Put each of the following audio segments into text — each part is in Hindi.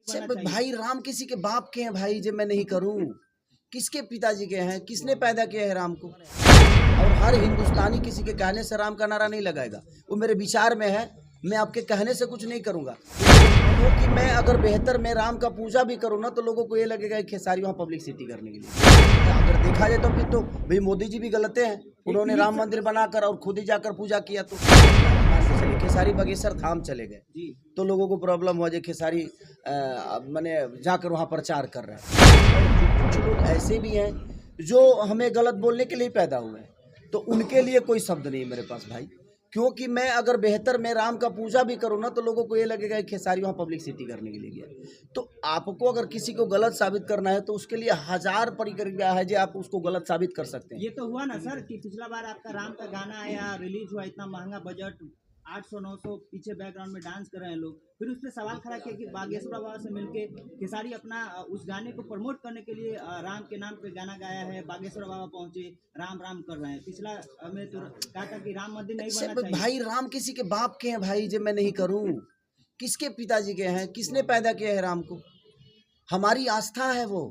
भाई राम किसी के बाप के हैं भाई, जब मैं नहीं करूं किसके पिताजी के हैं, किसने पैदा किया है राम को। और हर हिंदुस्तानी किसी के कहने से राम का नारा नहीं लगाएगा, वो मेरे विचार में है। मैं आपके कहने से कुछ नहीं करूंगा, क्योंकि मैं अगर बेहतर मैं राम का पूजा भी करूँ ना तो लोगों को ये लगेगा कि खेसारी वहाँ पब्लिसिटी करने के लिए। अगर देखा जाए तो फिर तो भाई मोदी जी भी गलत हैं, उन्होंने राम मंदिर बनाकर और खुद ही जाकर पूजा किया। तो चलिए खेसारी बागेश्वर धाम चले गए तो लोगों को प्रॉब्लम हुआ, जो खेसारी मैंने जाकर वहाँ प्रचार कर रहे हैं। कुछ लोग ऐसे भी हैं जो हमें गलत बोलने के लिए पैदा हुए हैं, तो उनके लिए कोई शब्द नहीं मेरे पास भाई। क्योंकि मैं अगर बेहतर मैं राम का पूजा भी करूँ ना तो लोगों को ये लगेगा कि खेसारी वहाँ पब्लिसिटी करने के लिए गया। तो आपको अगर किसी को गलत साबित करना है तो उसके लिए हजार प्रक्रिया है जो आप उसको गलत साबित कर सकते हैं। ये तो हुआ ना सर कि पिछला बार आपका राम का गाना आया, रिलीज हुआ, इतना महंगा बजट, 800-900 पीछे बैकग्राउंड में डांस कर रहे हैं लोग, फिर उस पर सवाल खड़ा किया कि बागेश्वर बाबा से मिलके खेसारी अपना उस गाने को प्रमोट करने के लिए राम के नाम पे गाना गाया है, बागेश्वर बाबा पहुंचे, राम राम कर रहे हैं। पिछला में तो कहा था कि राम मंदिर नहीं बनना चाहिए। भाई राम किसी के बाप के हैं भाई, जब मैं नहीं करूं किसके पिताजी के हैं, किसने पैदा किया है राम को। हमारी आस्था है वो,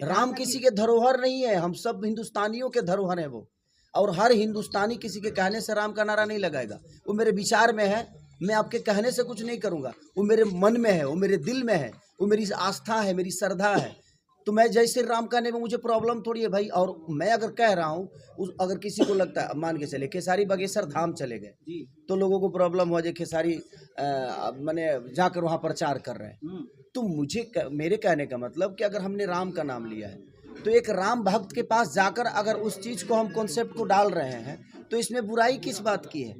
राम किसी के धरोहर नहीं है, हम सब हिंदुस्तानियों के धरोहर है वो। और हर हिंदुस्तानी किसी के कहने से राम का नारा नहीं लगाएगा, वो मेरे विचार में है। मैं आपके कहने से कुछ नहीं करूंगा, वो मेरे मन में है, वो मेरे दिल में है, वो मेरी आस्था है, मेरी श्रद्धा है। तो मैं जय श्री राम कहने में मुझे प्रॉब्लम थोड़ी है भाई। और मैं अगर कह रहा हूँ, अगर किसी को लगता है, मान के चले खेसारी बागेश्वर धाम चले गए तो लोगों को प्रॉब्लम हुआ, जो खेसारी मैंने जाकर वहाँ प्रचार कर रहे हैं। तो मुझे मेरे कहने का मतलब कि अगर हमने राम का नाम लिया है तो एक राम भक्त के पास जाकर अगर उस चीज़ को हम कॉन्सेप्ट को डाल रहे हैं तो इसमें बुराई किस बात की है।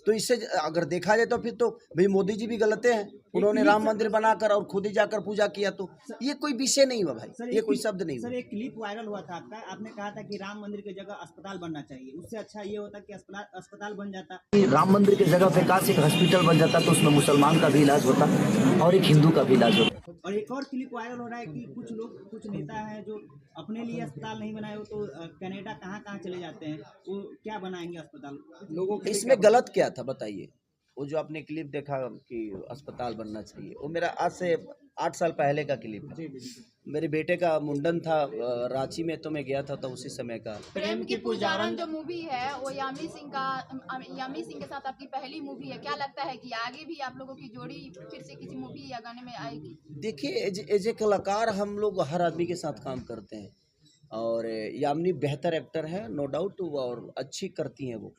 तो इससे अगर देखा जाए तो फिर तो भाई मोदी जी भी गलत हैं, उन्होंने राम मंदिर बनाकर और खुद ही जाकर पूजा किया। तो ये कोई विषय नहीं हुआ भाई, ये कोई शब्द नहीं हुआ। सर एक क्लिप वायरल हुआ था आपका, आपने कहा था कि राम मंदिर की जगह अस्पताल बनना चाहिए, उससे अच्छा ये होता कि अस्पताल बन जाता। राम मंदिर की जगह पे काश एक हॉस्पिटल बन जाता तो उसमें मुसलमान का भी इलाज होता और एक हिंदू का भी इलाज होता। और एक और क्लिप वायरल हो रहा है कि कुछ नेता हैं जो अपने लिए अस्पताल नहीं बनाए हो तो कनाडा कहाँ चले जाते हैं, वो क्या बनाएंगे अस्पताल लोगों के। इसमें गलत क्या था बताइए? वो जो आपने क्लिप देखा कि अस्पताल बनना चाहिए, वो मेरा आज से 8 साल पहले का क्लिप है। मेरे बेटे का मुंडन था रांची में, तो मैं गया था, तो उसी समय का। प्रेम की पुजारन जो मूवी है वो यामी सिंह के साथ आपकी पहली मूवी है, क्या लगता है कि आगे भी आप लोगों की जोड़ी फिर से किसी मूवी या गाने में आएगी? देखिए एज ए कलाकार हम लोग हर आदमी के साथ काम करते हैं, और यामिनी बेहतर एक्टर है नो डाउट, और अच्छी करती हैं वो,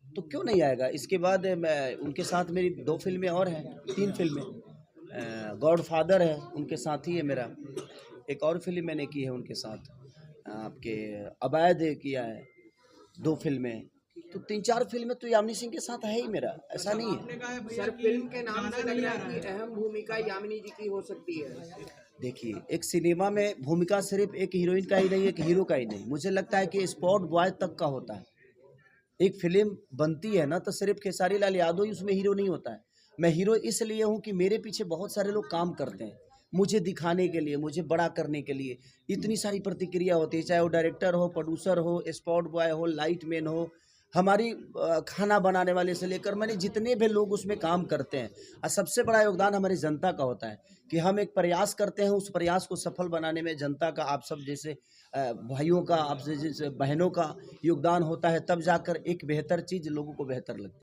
तो क्यों नहीं आएगा। इसके बाद मैं उनके साथ मेरी 2 फिल्में और हैं, 3 फिल्में। गॉडफादर है उनके साथ ही है मेरा, एक और फिल्म मैंने की है उनके साथ, आपके अवैध किया है 2 फिल्में, तो 3-4 फिल्में तो यामिनी सिंह के साथ है ही मेरा, ऐसा नहीं है। सर फिल्म के नाम से लग रहा है कि अहम भूमिका यामिनी जी की हो सकती है। देखिए एक सिनेमा में भूमिका सिर्फ एक हीरोइन का ही नहीं, एक हीरो का ही नहीं, मुझे लगता है कि स्पॉट बॉय तक का होता है। एक फिल्म बनती है ना तो सिर्फ खेसारी लाल यादव ही उसमें हीरो नहीं होता है। मैं हीरो इसलिए हूँ कि मेरे पीछे बहुत सारे लोग काम करते हैं, मुझे दिखाने के लिए, मुझे बड़ा करने के लिए। इतनी सारी प्रतिक्रिया होती है, चाहे वो डायरेक्टर हो, प्रोड्यूसर हो, स्पॉट बॉय हो, लाइट मैन हो, हमारी खाना बनाने वाले से लेकर मैंने जितने भी लोग उसमें काम करते हैं। और सबसे बड़ा योगदान हमारी जनता का होता है कि हम एक प्रयास करते हैं, उस प्रयास को सफल बनाने में जनता का, आप सब जैसे भाइयों का, आप जैसे बहनों का योगदान होता है, तब जाकर एक बेहतर चीज़ लोगों को बेहतर लगती है।